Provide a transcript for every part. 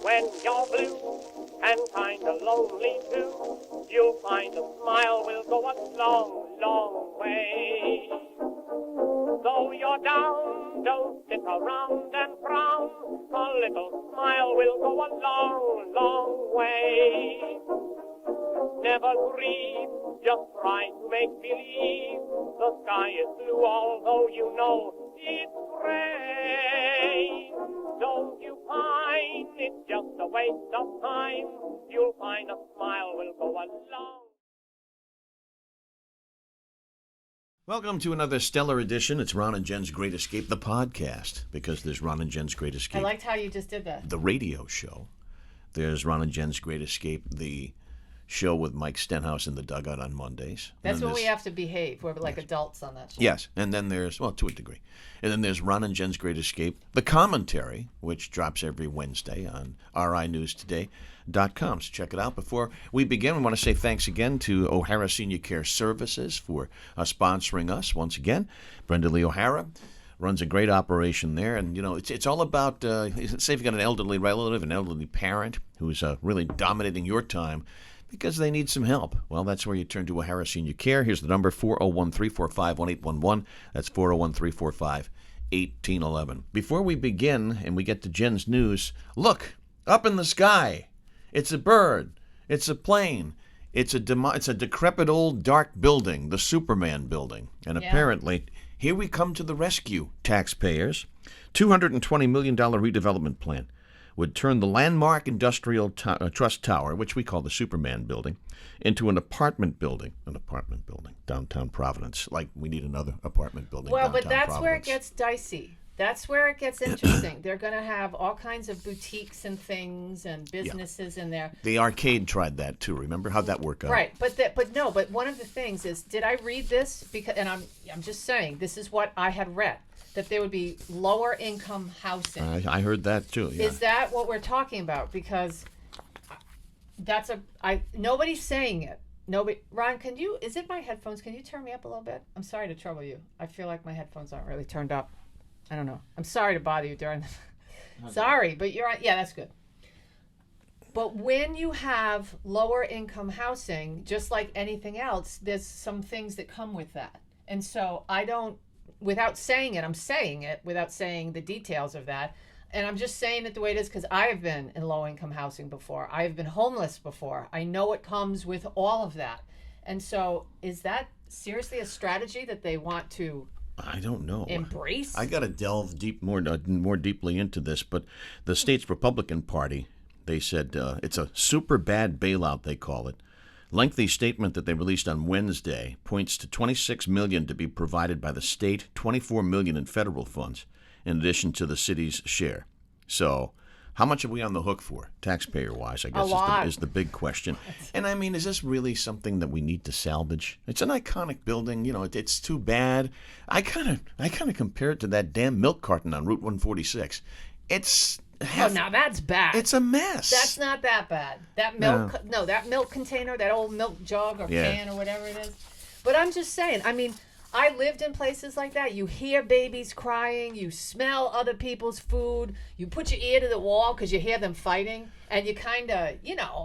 When you're blue and kinda lonely too, you'll find a smile will go a long, long way. Though you're down, don't sit around and frown. A little smile will go a long, long way. Never grieve, just try to make believe the sky is blue, although you know it's gray. Don't you pine, it's just a waste of time. You'll find a smile will go a long. Welcome to another stellar edition. It's Ron and Jen's Great Escape, the podcast, because there's Ron and Jen's Great Escape. I liked how you just did that. The radio show. There's Ron and Jen's Great Escape, the show with Mike Stenhouse in the dugout on Mondays. That's when we have to behave. We're like adults on that show. Yes, and then there's, well, to a degree. And then there's Ron and Jen's Great Escape, the commentary, which drops every Wednesday on RINewsToday.com. So check it out. Before we begin, we want to say thanks again to O'Hara Senior Care Services for sponsoring us once again. Brenda Lee O'Hara runs a great operation there, and you know it's all about say if you got an elderly relative, an elderly parent who's really dominating your time because they need some help. Well, that's where you turn to O'Hara Senior Care. Here's the number, 401-345-1811. That's 401-345-1811. Before we begin and we get to Jen's news, look, up in the sky. It's a bird. It's a plane. It's a decrepit old dark building, the Superman building. And apparently, here we come to the rescue, taxpayers. $220 million redevelopment plan would turn the landmark industrial trust tower, which we call the Superman building, into an apartment building, downtown Providence. Like we need another apartment building well, downtown but that's Providence. where it gets dicey. That's where it gets interesting. They're going to have all kinds of boutiques and things and businesses in there. The arcade tried that too. Remember how'd that work out? Right, but one of the things is, did I read this? Because, and I'm just saying, this is what I had read, that there would be lower income housing. I heard that too. Yeah. Is that what we're talking about? Because nobody's saying it. Nobody. Ron, is it my headphones? Can you turn me up a little bit? I'm sorry to trouble you. I feel like my headphones aren't really turned up. I don't know. I'm sorry to bother you during the... Sorry, but you're on... Yeah, that's good. But when you have lower income housing, just like anything else, there's some things that come with that. And so I don't... Without saying it, I'm saying it without saying the details of that. And I'm just saying it the way it is because I have been in low-income housing before. I have been homeless before. I know it comes with all of that. And so is that seriously a strategy that they want to... I don't know. Embrace? I got to delve more deeply into this, but the state's Republican Party, they said it's a super bad bailout, they call it. Lengthy statement that they released on Wednesday points to $26 million to be provided by the state, $24 million in federal funds, in addition to the city's share. So how much are we on the hook for, taxpayer-wise, I guess, is the big question. And, I mean, is this really something that we need to salvage? It's an iconic building. You know, it's too bad. I kind of compare it to that damn milk carton on Route 146. Now that's bad. It's a mess. That's not that bad. That milk, that milk container, that old milk jug or can or whatever it is. But I'm just saying, I mean, I lived in places like that. You hear babies crying. You smell other people's food. You put your ear to the wall because you hear them fighting. And you kind of,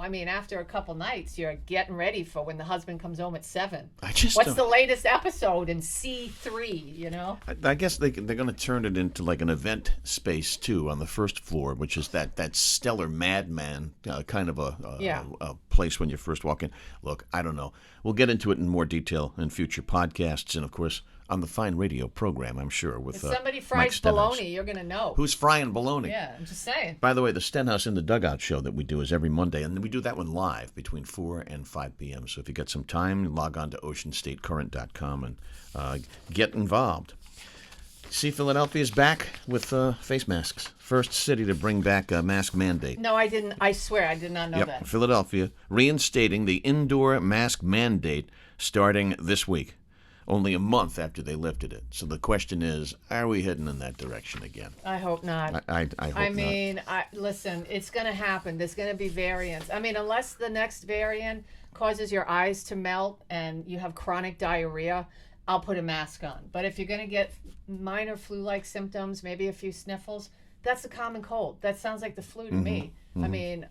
I mean, after a couple nights, you're getting ready for when the husband comes home at 7. What's the latest episode in C3, I guess they're going to turn it into like an event space, too, on the first floor, which is that stellar Madman kind of a place when you first walk in. Look, I don't know. We'll get into it in more detail in future podcasts and, of course, on the fine radio program, I'm sure. With if somebody fries bologna, you're going to know. Who's frying bologna? Yeah, I'm just saying. By the way, the Stenhouse in the Dugout show that we do is every Monday, and we do that one live between 4 and 5 p.m. So if you get some time, log on to oceanstatecurrent.com and get involved. See, Philadelphia's back with face masks. First city to bring back a mask mandate. No, I didn't. I swear I did not know that. Philadelphia reinstating the indoor mask mandate starting this week, only a month after they lifted it. So the question is, are we heading in that direction again? I hope not. I hope not. I mean, listen, it's going to happen. There's going to be variants. I mean, unless the next variant causes your eyes to melt and you have chronic diarrhea, I'll put a mask on. But if you're going to get minor flu-like symptoms, maybe a few sniffles, that's a common cold. That sounds like the flu to me. I mean,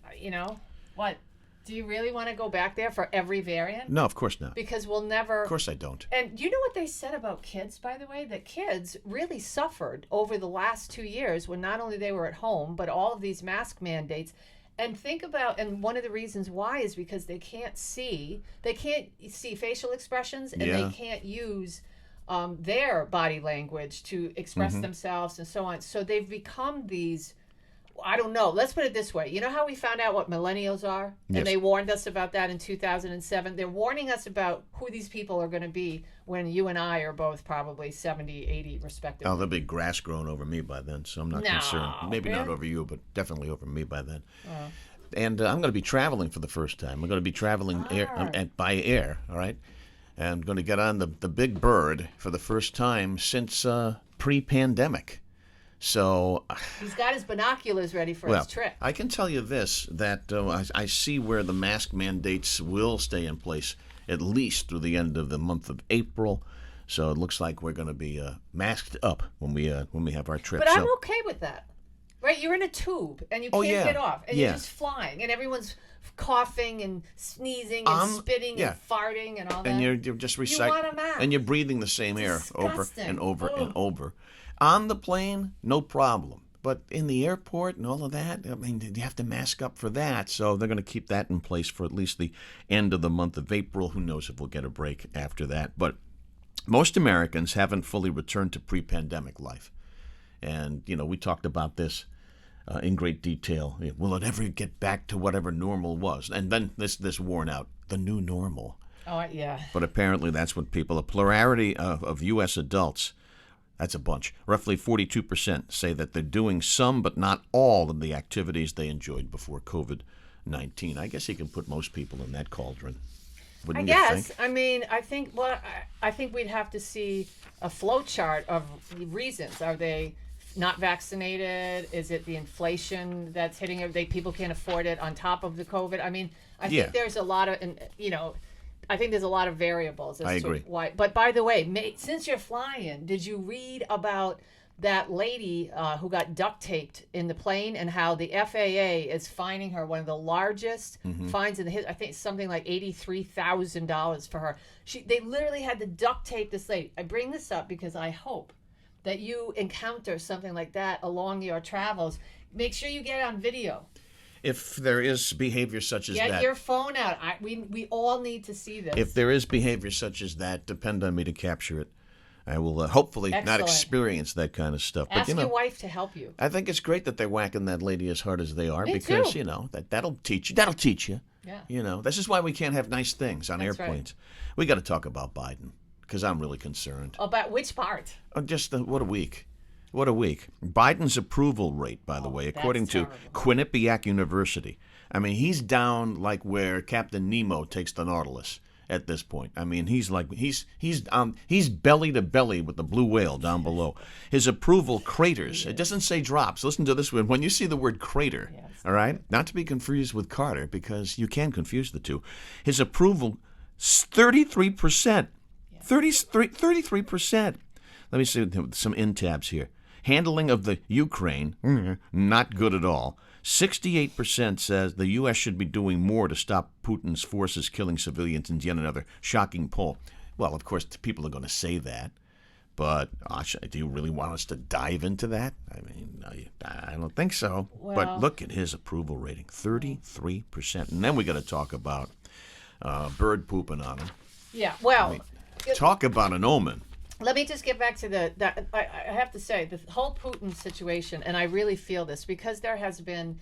what? Do you really want to go back there for every variant? No, of course not. Because we'll never. Of course I don't. And do you know what they said about kids, by the way? That kids really suffered over the last 2 years when not only they were at home, but all of these mask mandates. And think about, and one of the reasons why is because they can't see facial expressions, and they can't use their body language to express themselves and so on. So they've become these, I don't know, let's put it this way. You know how we found out what millennials are? Yes. And they warned us about that in 2007. They're warning us about who these people are going to be when you and I are both probably 70, 80 respectively. Oh, there'll be grass growing over me by then, so I'm not concerned. Maybe not over you, but definitely over me by then. And I'm going to be traveling for the first time. I'm going to be traveling by air, all right? And I'm going to get on the Big Bird for the first time since pre-pandemic. So he's got his binoculars ready for his trip. I can tell you this, that I see where the mask mandates will stay in place at least through the end of the month of April. So it looks like we're going to be masked up when we have our trip. But I'm okay with that. Right? You're in a tube and you can't get off. And you're just flying. And everyone's coughing and sneezing and spitting and farting and all that. And you're just recycling. You want a mask. And you're breathing the same air over and over and over. On the plane, no problem. But in the airport and all of that, I mean, you have to mask up for that. So they're going to keep that in place for at least the end of the month of April. Who knows if we'll get a break after that. But most Americans haven't fully returned to pre-pandemic life. And, we talked about this in great detail. Will it ever get back to whatever normal was? And then this worn out, the new normal. Oh, yeah. But apparently that's what a plurality of U.S. adults, that's a bunch, roughly 42% say that they're doing some but not all of the activities they enjoyed before COVID-19. I guess you can put most people in that cauldron. Wouldn't you think? I mean, I think we'd have to see a flow chart of reasons. Are they not vaccinated? Is it the inflation that's hitting everybody? People can't afford it on top of the COVID. I mean, I think there's a lot of, I think there's a lot of variables. I agree. Why? But by the way, since you're flying, did you read about that lady who got duct taped in the plane and how the FAA is fining her one of the largest fines in the history? I think something like $83,000 for her. They literally had to duct tape this lady. I bring this up because I hope that you encounter something like that along your travels. Make sure you get it on video. If there is behavior such as that. Get your phone out. We all need to see this. If there is behavior such as that, depend on me to capture it. I will hopefully not experience that kind of stuff. Ask your wife to help you. I think it's great that they're whacking that lady as hard as they are. Me because, too. that'll teach you. That'll teach you. Yeah. This is why we can't have nice things on That's airplanes. Right. We got to talk about Biden because I'm really concerned. About which part? What a week. What a week. Biden's approval rate, by the way, according to Quinnipiac University. I mean, he's down like where Captain Nemo takes the Nautilus at this point. I mean, he's belly to belly with the blue whale down below. His approval craters. It doesn't say drops. Listen to this one. When you see the word crater, all right, not to be confused with Carter because you can confuse the two. His approval, 33%. 33%. Let me see some in tabs here. Handling of the Ukraine, not good at all. 68% says the U.S. should be doing more to stop Putin's forces killing civilians in yet another shocking poll. Well, of course, people are going to say that. But do you really want us to dive into that? I mean, I don't think so. Well, but look at his approval rating, 33%. And then we got to talk about bird pooping on him. Yeah, well. Talk about an omen. Let me just get back to I have to say, the whole Putin situation, and I really feel this, because there has been,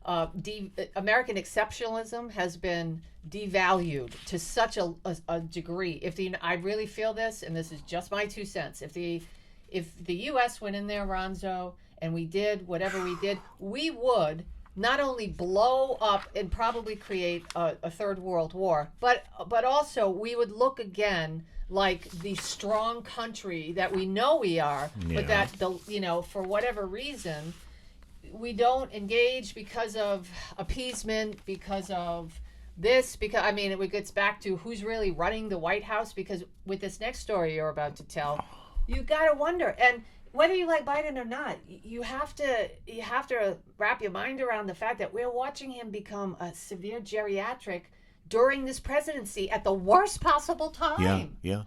American exceptionalism has been devalued to such a degree. I really feel this, and this is just my 2 cents, if the U.S. went in there, Ronzo, and we did whatever we did, we would not only blow up and probably create a third world war, but also we would look again like the strong country that we know we are, but that for whatever reason we don't engage because of appeasement, because of this, because it gets back to who's really running the White House. Because with this next story you're about to tell, you got to wonder. And whether you like Biden or not, you have to wrap your mind around the fact that we're watching him become a severe geriatric during this presidency at the worst possible time. Yeah.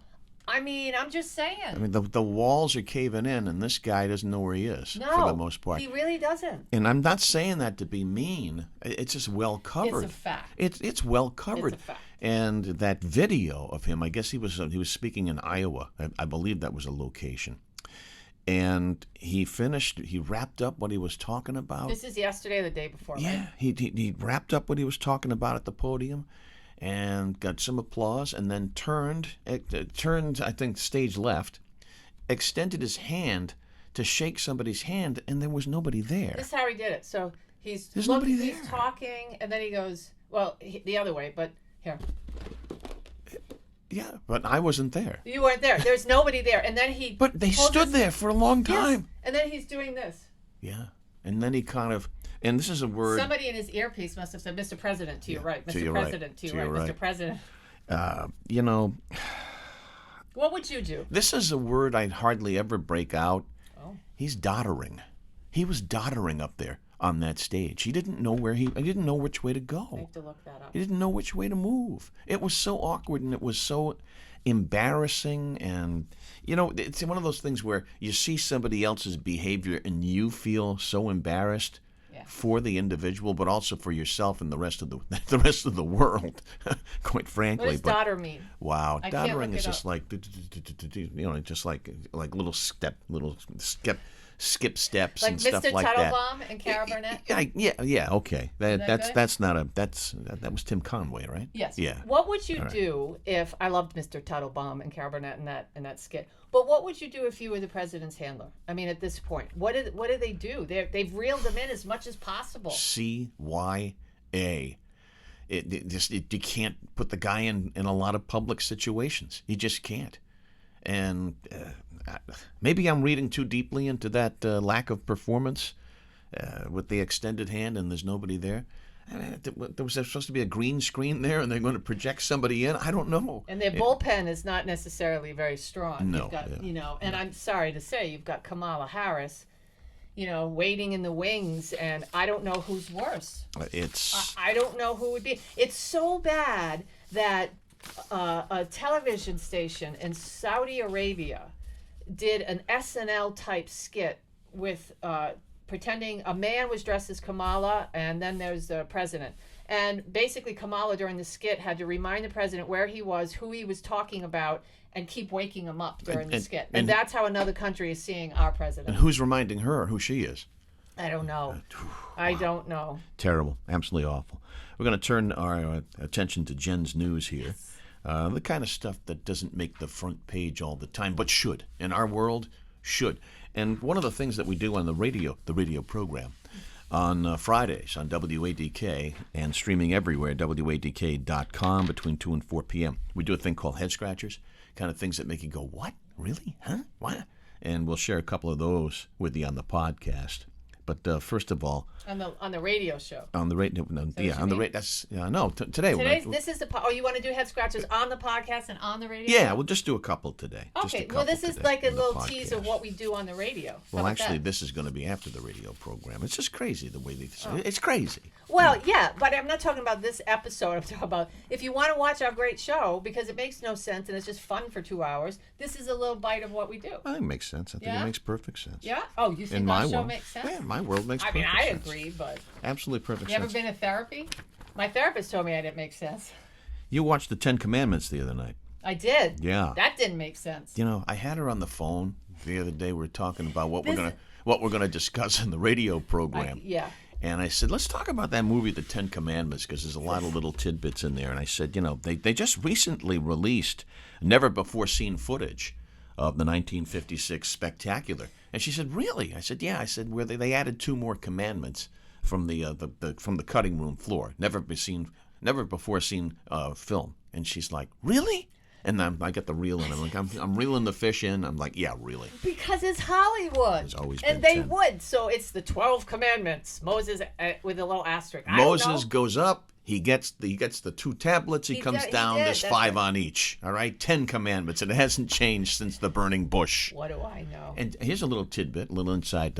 I mean, I'm just saying. I mean, the walls are caving in, and this guy doesn't know where he is for the most part. He really doesn't. And I'm not saying that to be mean. It's just well covered. It's a fact. It's well covered. It's a fact. And that video of him, I guess he was speaking in Iowa. I believe that was a location. And he wrapped up what he was talking about. This is yesterday or the day before, Yeah, right? he wrapped up what he was talking about at the podium and got some applause, and then turned, I think, stage left, extended his hand to shake somebody's hand, and there was nobody there. This is how he did it. So he's nobody there. He's talking, and then he goes, the other way, but here. Yeah, but I wasn't there. You weren't there. There's nobody there. And then he... But they stood there for a long time. Yes. And then he's doing this. Yeah. And then he kind of... And this is a word... Somebody in his earpiece must have said, Mr. President, to your right. Mr. President, to your right. Mr. President. You know... What would you do? This is a word I'd hardly ever break out. Oh. He's doddering. He was doddering up there on that stage. He didn't know he didn't know which way to go. I have to look that up. He didn't know which way to move. It was so awkward, and it was so embarrassing. And, you know, it's one of those things where you see somebody else's behavior and you feel so embarrassed for the individual, but also for yourself and the rest of the world, quite frankly. What does daughter mean? Wow, doddering is just like, you know, just like little skip steps like and stuff Mr. like that. Tuttle Bomb and Cara Burnett? Yeah, okay. that That was Tim Conway, right? Yes. Yeah. What would you do if I loved Mr. Tuttle Bomb and Cara Burnett in that skit? But what would you do if you were the president's handler? I mean, at this point, what do they do? They've reeled them in as much as possible. CYA. You can't put the guy in a lot of public situations. You just can't. And maybe I'm reading too deeply into that lack of performance with the extended hand and there's nobody there. There was supposed to be a green screen there and they're going to project somebody in. I don't know. And their bullpen is not necessarily very strong. No. You've got, you know, and I'm sorry to say, you've got Kamala Harris, you know, waiting in the wings, and I don't know who's worse. I don't know who would be. It's so bad that a television station in Saudi Arabia did an SNL type skit with pretending a man was dressed as Kamala, and then there's the president. And basically Kamala during the skit had to remind the president where he was, who he was talking about, and keep waking him up during the skit. And that's how another country is seeing our president. And who's reminding her who she is? I don't know. I don't know. Terrible. Absolutely awful. We're going to turn our attention to Jen's news here. The kind of stuff that doesn't make the front page all the time, but should. In our world, should. And one of the things that we do on the radio program, on Fridays on WADK and streaming everywhere, WADK.com between 2 and 4 p.m., we do a thing called Head Scratchers, kind of things that make you go, what? Really? Huh? What? And we'll share a couple of those with you on the podcast. But first of all, on the radio show. On the radio, on the radio. That's no. Today. This is the. You want to do head scratchers on the podcast and on the radio? Yeah, we'll just do a couple today. Okay. Well, this is like a little tease of what we do on the radio. Well, actually, this is going to be after the radio program. It's just crazy the way they. It's crazy. Well, yeah, but I'm not talking about this episode. I'm talking about if you want to watch our great show because it makes no sense and it's just fun for 2 hours. This is a little bite of what we do. I think it makes sense. I think it makes perfect sense. Yeah. Oh, you think our show makes sense? Yeah, my world makes perfect sense. I agree, but absolutely perfect sense. You ever been in therapy? My therapist told me I didn't make sense. You watched the 10 Commandments the other night. I did. Yeah. That didn't make sense. You know, I had her on the phone the other day. We were talking about what we're gonna discuss in the radio program. Yeah. And I said, let's talk about that movie, The 10 Commandments, because there's a lot of little tidbits in there. And I said, you know, they just recently released never-before-seen footage of the 1956 Spectacular. And she said, really? I said, yeah. I said, where they added 2 more commandments from the cutting room floor. Never before seen film. And she's like, really? And I get the reel in. I'm like, I'm reeling the fish in. I'm like, yeah, really. Because it's Hollywood. It's always been and they 10. would. So it's the 12 Commandments. Moses with a little asterisk. Moses goes up. He gets the 2 tablets. He comes down. There's 5 on each. All right, 10 commandments. And it hasn't changed since the burning bush. What do I know? And here's a little tidbit, a little inside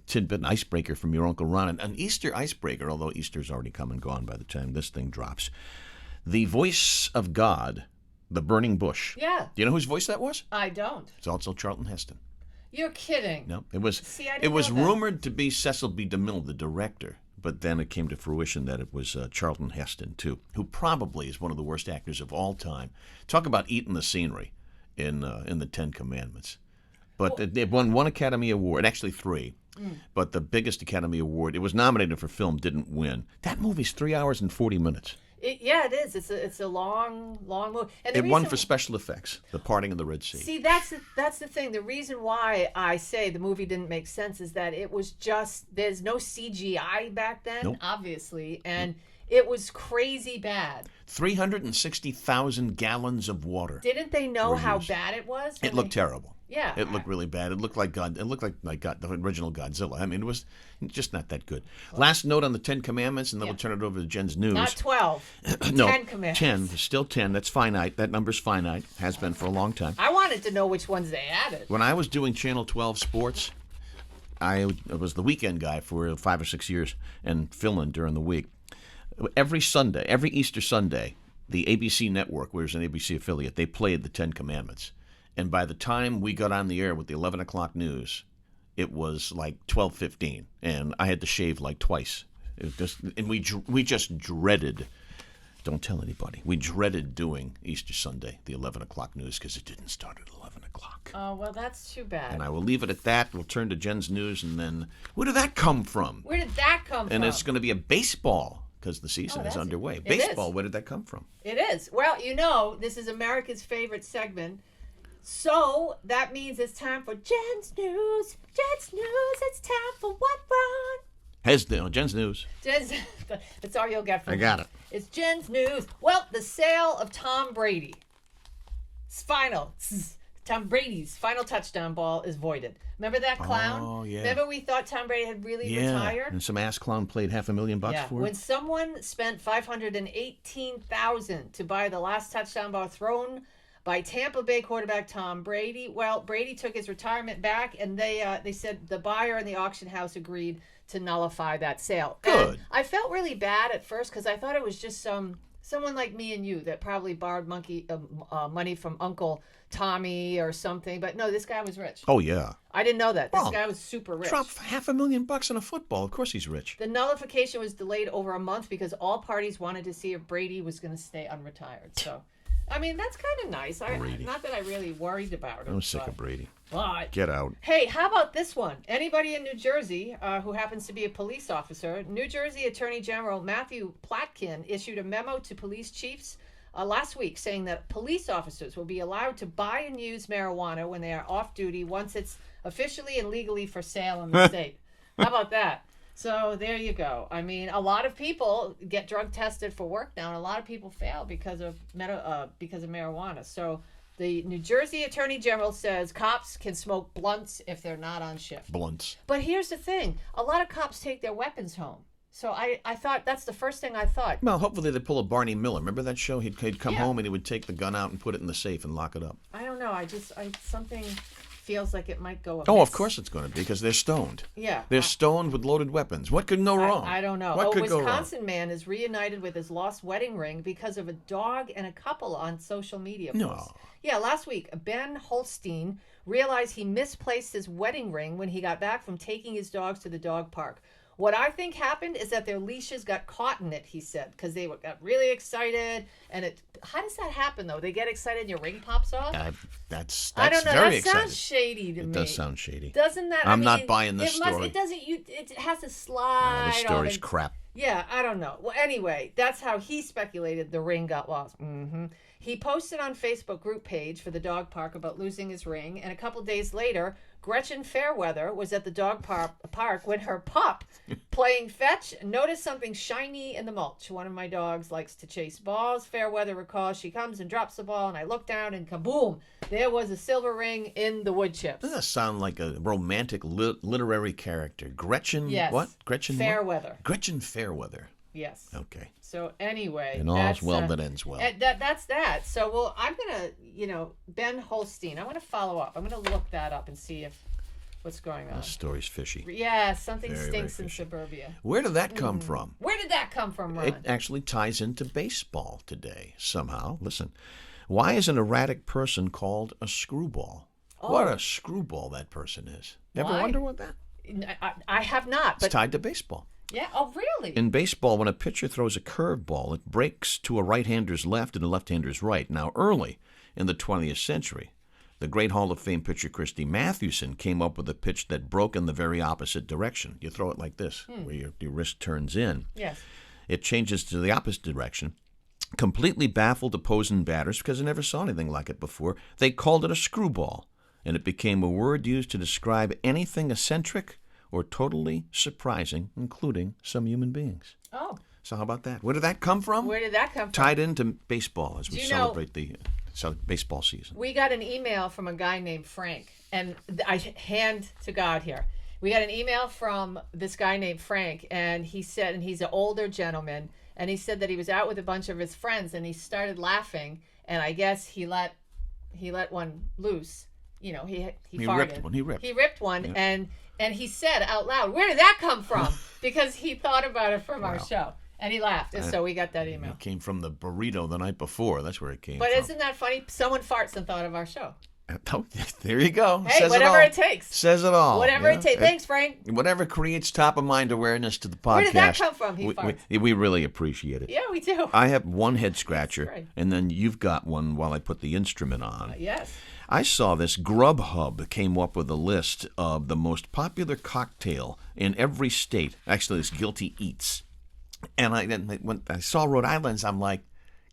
tidbit, an icebreaker from your Uncle Ron. An Easter icebreaker, although Easter's already come and gone by the time this thing drops. The voice of God, the burning bush. Yeah. Do you know whose voice that was? I don't. It's also Charlton Heston. You're kidding. No, it was. See, I didn't it was know that. rumored to be Cecil B. DeMille, the director, but then it came to fruition that it was Charlton Heston too, who probably is one of the worst actors of all time. Talk about eating the scenery in the 10 Commandments. But it won 1 Academy Award, actually 3. But the biggest Academy Award, it was nominated for film, didn't win. That movie's 3 hours and 40 minutes. It is. It's a long movie. And It won for special effects, The Parting of the Red Sea. See, that's the thing. The reason why I say the movie didn't make sense is that it was just, there's no CGI back then, Nope. obviously, and it was crazy bad. 360,000 gallons of water. Didn't they know were how used. bad it was? It looked terrible. Yeah. It looked really bad. It looked like God. It looked like God, the original Godzilla. I mean, it was just not that good. Last note on the 10 Commandments, and then we'll turn it over to Jen's news. Not 12. No, 10 commandments. 10. There's still 10. That's finite. That number's finite. Has been for a long time. I wanted to know which ones they added. When I was doing Channel 12 Sports, I was the weekend guy for 5 or 6 years and filling during the week. Every Sunday, every Easter Sunday, the ABC network, where there's an ABC affiliate, they played the 10 Commandments. And by the time we got on the air with the 11 o'clock news, it was like 12:15, and I had to shave like twice. And we just dreaded. Don't tell anybody. We dreaded doing Easter Sunday, the 11 o'clock news, because it didn't start at 11 o'clock. Oh, well, that's too bad. And I will leave it at that. We'll turn to Jen's news, and then where did that come from? Where did that come from? And it's going to be a baseball, because the season is that's underway. it. Baseball, It is. where did that come from? It is. Well, this is America's favorite segment. So that means it's time for Jen's News. Jen's News. It's time for what, Ron? Jen's news. Jen's. That's all you'll get from I me. got it. It's Jen's News. Well, the sale of Tom Brady. It's final. Tom Brady's final touchdown ball is voided. Remember that clown? Oh, yeah. Remember we thought Tom Brady had really retired? And some ass clown played $500,000 for When it. someone spent $518,000 to buy the last touchdown ball thrown by Tampa Bay quarterback Tom Brady, well, Brady took his retirement back, and they said the buyer and the auction house agreed to nullify that sale. Good. And I felt really bad at first because I thought it was just someone like me and you that probably borrowed money from Uncle Tommy or something. But no, this guy was rich. Oh, yeah. I didn't know that. This Well, guy was super rich. Drop $500,000 on a football. Of course he's rich. The nullification was delayed over a month because all parties wanted to see if Brady was going to stay unretired. So, I mean, that's kind of nice. Not that I really worried about it. I'm sick of Brady. But, Get out. hey, how about this one? Anybody in New Jersey who happens to be a police officer, New Jersey Attorney General Matthew Platkin issued a memo to police chiefs last week saying that police officers will be allowed to buy and use marijuana when they are off duty once it's officially and legally for sale in the state. How about that? So there you go. I mean, a lot of people get drug tested for work now, and a lot of people fail because of marijuana. So the New Jersey Attorney General says cops can smoke blunts if they're not on shift. Blunts. But here's the thing. A lot of cops take their weapons home. So I thought, that's the first thing I thought. Well, hopefully they pull a Barney Miller. Remember that show? He'd come home and he would take the gun out and put it in the safe and lock it up. I don't know. Something feels like it might go amiss. Oh, of course it's going to be, because they're stoned. Yeah. They're stoned with loaded weapons. What could go wrong? I don't know. What could go wrong? Wisconsin man is reunited with his lost wedding ring because of a dog and a couple on social media posts. No. Yeah, last week, Ben Holstein realized he misplaced his wedding ring when he got back from taking his dogs to the dog park. What I think happened is that their leashes got caught in it, he said, because they got really excited. And how does that happen, though? They get excited and your ring pops off? That's I don't know. very That exciting. sounds shady to me. It does sound shady. Doesn't that? I'm not buying this story. It doesn't. It has to slide. The story's crap. Yeah, I don't know. Well, anyway, that's how he speculated the ring got lost. He posted on Facebook group page for the dog park about losing his ring, and a couple days later, Gretchen Fairweather was at the dog park when her pup, playing fetch, noticed something shiny in the mulch. One of my dogs likes to chase balls. Fairweather recalls she comes and drops the ball, and I look down, and kaboom, there was a silver ring in the wood chips. Doesn't that sound like a romantic literary character? Gretchen, Yes. what? Gretchen Fairweather. What? Gretchen Fairweather. Yes. Okay. So anyway, And all's that's, well that ends well. that's that. So well, I'm gonna, Ben Holstein. I'm gonna follow up. I'm gonna look that up and see what's going on. The story's fishy. Yeah, something Very, stinks very in fishy. suburbia. Where did that come from? Where did that come from, Ron? It actually ties into baseball today somehow. Listen, why is an erratic person called a screwball? Oh. What a screwball that person is. Ever Why? wonder what that? I have not, It's but tied to baseball. yeah. Oh, really? In baseball, when a pitcher throws a curveball, it breaks to a right-hander's left and a left-hander's right. Now, early in the 20th century, the great Hall of Fame pitcher Christy Mathewson came up with a pitch that broke in the very opposite direction. You throw it like this, where your wrist turns in. Yes. It changes to the opposite direction. Completely baffled opposing batters because they never saw anything like it before. They called it a screwball, and it became a word used to describe anything eccentric or totally surprising, including some human beings. Oh. So how about that? Where did that come from? Where did that come from? Tied into baseball as we Do you celebrate the baseball season. We got an email from a guy named Frank, and I hand to God here. We got an email from this guy named Frank, and he said, and he's an older gentleman, and he said that he was out with a bunch of his friends, and he started laughing, and I guess he let one loose. He farted. He ripped one, Yeah. and he said out loud, "Where did that come from?" Because he thought about it from our show, and he laughed, and so we got that email. It came from the burrito the night before. That's where it came But from. isn't that funny? Someone farts and thought of our show. Oh, there you go. Hey, Says whatever it, all. it takes. Says it all. Whatever it takes. Thanks, Frank. Whatever creates top of mind awareness to the podcast. Where did that come from? He farts. We really appreciate it. Yeah, we do. I have one head scratcher, right. and then you've got one while I put the instrument on. Yes. I saw this Grubhub came up with a list of the most popular cocktail in every state. Actually, it's Guilty Eats. And when I saw Rhode Island's, I'm like,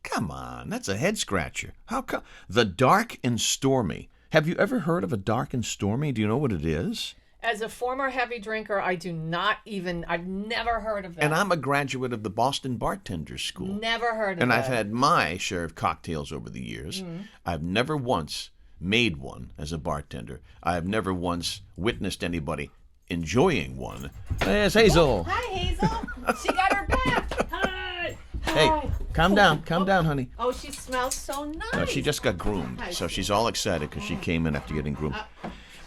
come on, that's a head scratcher. How come? The Dark and Stormy. Have you ever heard of a Dark and Stormy? Do you know what it is? As a former heavy drinker, I've never heard of that. And I'm a graduate of the Boston Bartenders School. Never heard of And that. I've had my share of cocktails over the years. I've never once made one as a bartender. I have never once witnessed anybody enjoying one. There's Hazel. Hi, Hazel. She got her back. Hi. Hey, Hi. calm down, honey. Oh, she smells so nice. No, she just got groomed, Hi. so she's all excited because she came in after getting groomed.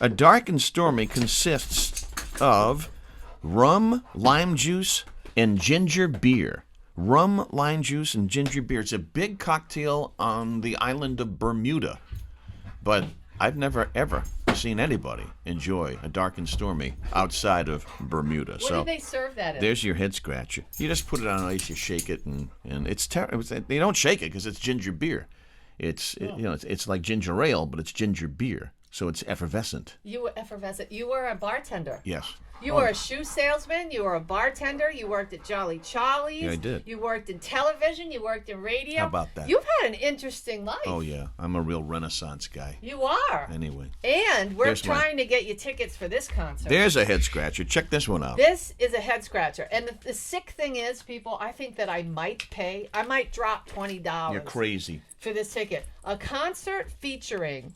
A Dark and Stormy consists of rum, lime juice, and ginger beer. Rum, lime juice, and ginger beer. It's a big cocktail on the island of Bermuda. But I've never, ever seen anybody enjoy a Dark and Stormy outside of Bermuda. What So do they serve that in? there's your head scratcher. You just put it on ice, you shake it, and it's terrible. They don't shake it because it's ginger beer. It's like ginger ale, but it's ginger beer, so it's effervescent. You were effervescent. You were a bartender. Yes. You were a shoe salesman. You were a bartender. You worked at Jolly Charlie's. Yeah, I did. You worked in television. You worked in radio. How about that? You've had an interesting life. Oh yeah, I'm a real Renaissance guy. You are. Anyway, And we're There's trying to get you tickets for this concert. there's a head scratcher. Check this one out. This is a head scratcher. And the sick thing is, people, I think that I might drop $20 You're crazy. for this ticket. A concert featuring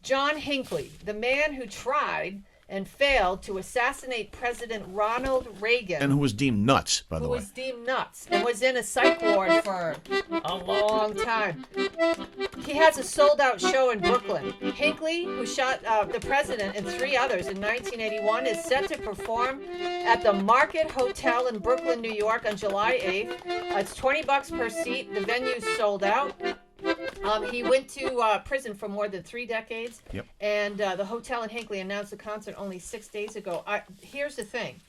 John Hinckley, the man who tried and failed to assassinate President Ronald Reagan. And who was deemed nuts, by the who way. was deemed nuts and was in a psych ward for a long time. He has a sold-out show in Brooklyn. Hinckley, who shot the president and 3 others in 1981, is set to perform at the Market Hotel in Brooklyn, New York on July 8th. It's $20 per seat. The venue's sold out. He went to prison for more than 3 decades. Yep. And the hotel in Hinckley announced the concert only 6 days ago. Here's the thing.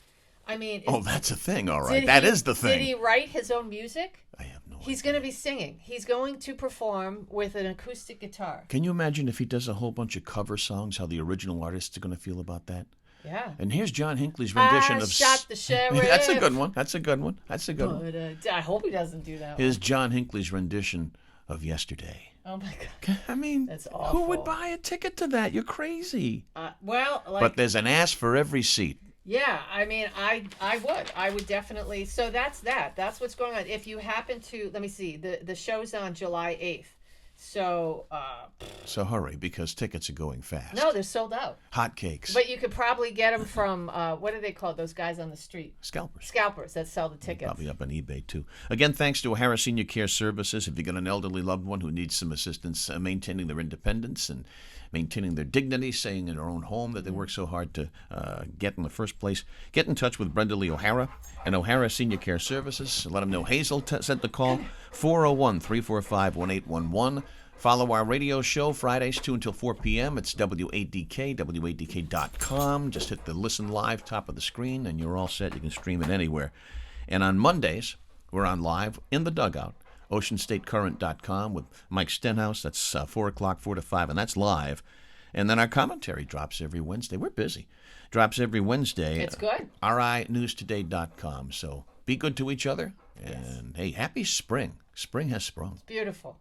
I mean... Oh, that's a thing, all right. That is the thing. Did he write his own music? I have no idea. He's going to be singing. He's going to perform with an acoustic guitar. Can you imagine if he does a whole bunch of cover songs, how the original artists are going to feel about that? Yeah. And here's John Hinckley's rendition I of... shot the sheriff. That's a good one. That's a good one. But, I hope he doesn't do that Here's John Hinckley's rendition of Yesterday. one. Oh, my God. I mean, That's who awful. would buy a ticket to that? You're crazy. But There's an ass for every seat. Yeah, I mean, I would definitely. So that's that. That's what's going on. If you happen to, let me see, the show's on July 8th. So, So hurry, because tickets are going fast. no, they're sold out. Hotcakes. But you could probably get them from, what are they called? Those guys on the street? Scalpers. Scalpers that sell the tickets. Probably up on eBay, too. Again, thanks to O'Hara Senior Care Services. If you've got an elderly loved one who needs some assistance maintaining their independence and maintaining their dignity, staying in their own home that they work so hard to get in the first place, get in touch with Brenda Lee O'Hara and O'Hara Senior Care Services. Let them know Hazel sent the call, 401-345-1811. Follow our radio show Fridays 2 until 4 p.m. It's WADK, WADK.com. Just hit the listen live top of the screen, and you're all set. You can stream it anywhere. And on Mondays, we're on live in the dugout, OceanStateCurrent.com with Mike Stenhouse. That's 4 o'clock, 4 to 5, and that's live. And then our commentary drops every Wednesday. We're busy. Drops every Wednesday. It's good. RINewstoday.com. So be good to each other. And, hey, happy spring. Spring has sprung. Beautiful.